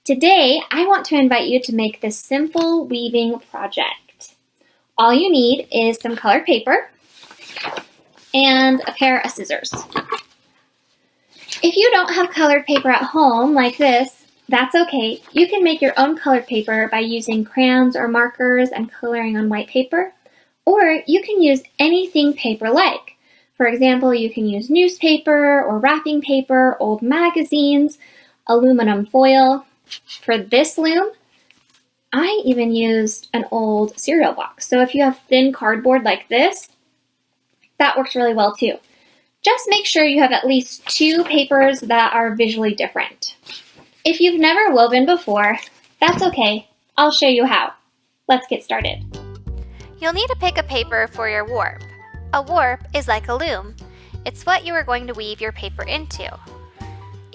Today, I want to invite you to make this simple weaving project. All you need is some colored paper and a pair of scissors. If you don't have colored paper at home like this, that's okay. You can make your own colored paper by using crayons or markers and coloring on white paper, or you can use anything paper-like. For example, you can use newspaper or wrapping paper, old magazines, aluminum foil. For this loom, I even used an old cereal box. So if you have thin cardboard like this, that works really well too. Just make sure you have at least 2 papers that are visually different. If you've never woven before, that's okay. I'll show you how. Let's get started. You'll need to pick a paper for your warp. A warp is like a loom. It's what you are going to weave your paper into.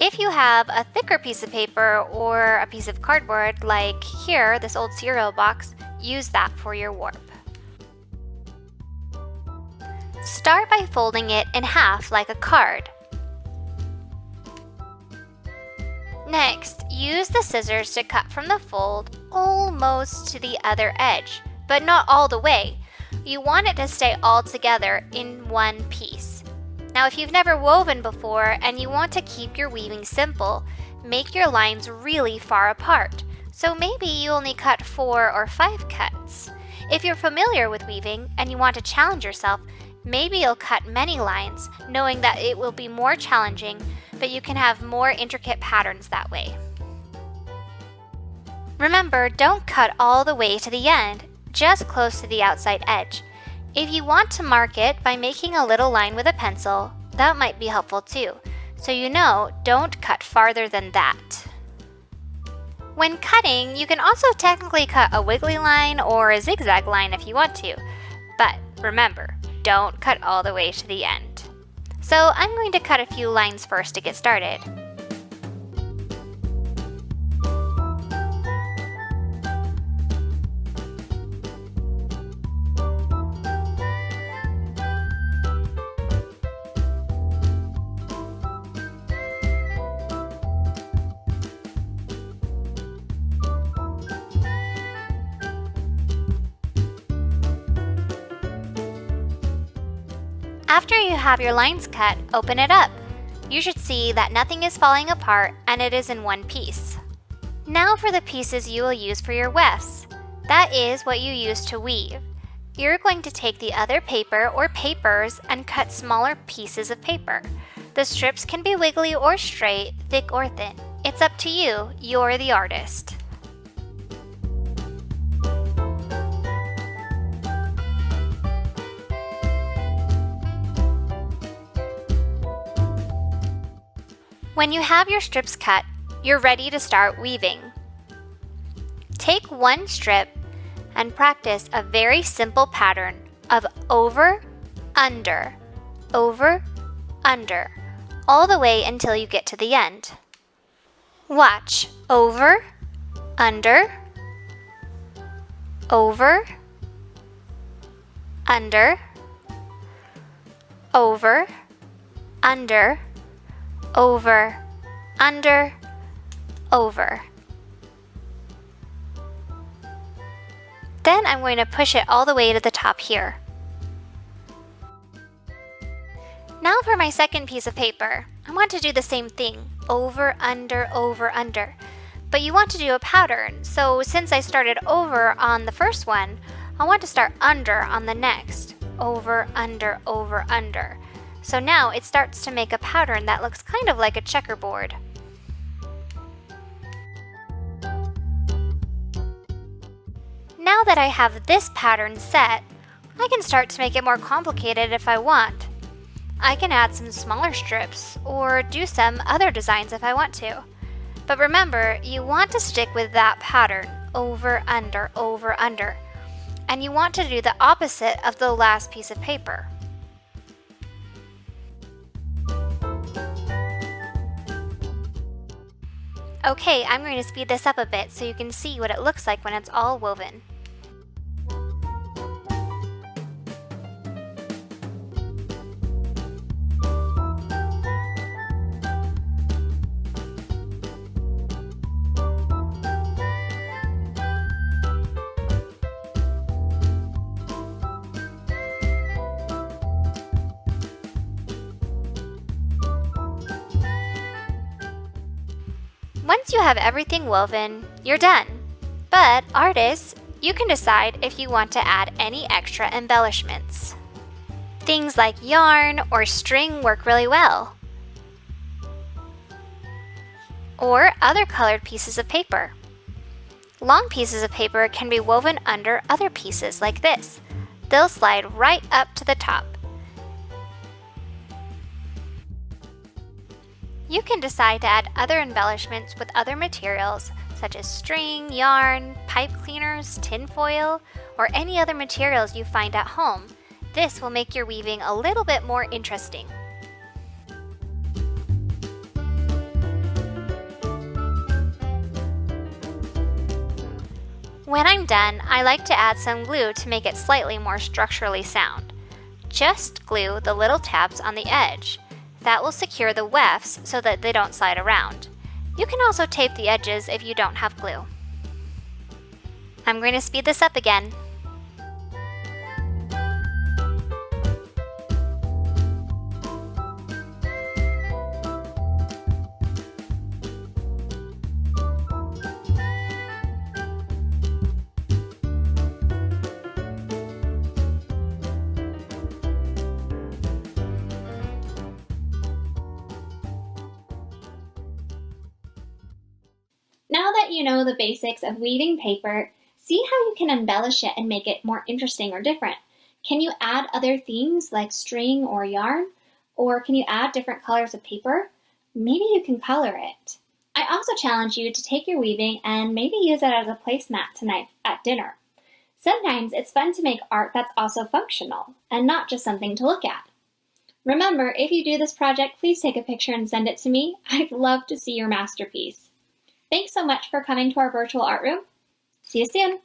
If you have a thicker piece of paper or a piece of cardboard, like here, this old cereal box, use that for your warp. Start by folding it in half like a card. Next, use the scissors to cut from the fold almost to the other edge, but not all the way. You want it to stay all together in one piece. Now, if you've never woven before and you want to keep your weaving simple, make your lines really far apart. So maybe you only cut 4 or 5 cuts. If you're familiar with weaving and you want to challenge yourself, maybe you'll cut many lines, knowing that it will be more challenging, but you can have more intricate patterns that way. Remember, don't cut all the way to the end, just close to the outside edge. If you want to mark it by making a little line with a pencil, that might be helpful too. So you know, don't cut farther than that. When cutting, you can also technically cut a wiggly line or a zigzag line if you want to. But remember, don't cut all the way to the end. So I'm going to cut a few lines first to get started. After you have your lines cut, open it up. You should see that nothing is falling apart and it is in one piece. Now for the pieces you will use for your wefts. That is what you use to weave. You're going to take the other paper or papers and cut smaller pieces of paper. The strips can be wiggly or straight, thick or thin. It's up to you. You're the artist. When you have your strips cut, you're ready to start weaving. Take one strip and practice a very simple pattern of over, under, all the way until you get to the end. Watch. Over, under, over, under, over, under, over, under, over. Then I'm going to push it all the way to the top here. Now for my second piece of paper. I want to do the same thing, over, under, under. But you want to do a pattern, so since I started over on the first one, I want to start under on the next. Over, under, under. So now it starts to make a pattern that looks kind of like a checkerboard. Now that I have this pattern set, I can start to make it more complicated if I want. I can add some smaller strips or do some other designs if I want to. But remember, you want to stick with that pattern, over, under, and you want to do the opposite of the last piece of paper. Okay, I'm going to speed this up a bit so you can see what it looks like when it's all woven. Once you have everything woven, you're done. But artists, you can decide if you want to add any extra embellishments. Things like yarn or string work really well, or other colored pieces of paper. Long pieces of paper can be woven under other pieces like this. They'll slide right up to the top. You can decide to add other embellishments with other materials such as string, yarn, pipe cleaners, tinfoil, or any other materials you find at home. This will make your weaving a little bit more interesting. When I'm done, I like to add some glue to make it slightly more structurally sound. Just glue the little tabs on the edge. That will secure the wefts so that they don't slide around. You can also tape the edges if you don't have glue. I'm going to speed this up again. Now that you know the basics of weaving paper, see how you can embellish it and make it more interesting or different. Can you add other things like string or yarn? Or can you add different colors of paper? Maybe you can color it. I also challenge you to take your weaving and maybe use it as a placemat tonight at dinner. Sometimes it's fun to make art that's also functional and not just something to look at. Remember, if you do this project, please take a picture and send it to me. I'd love to see your masterpiece. Thanks so much for coming to our virtual art room. See you soon.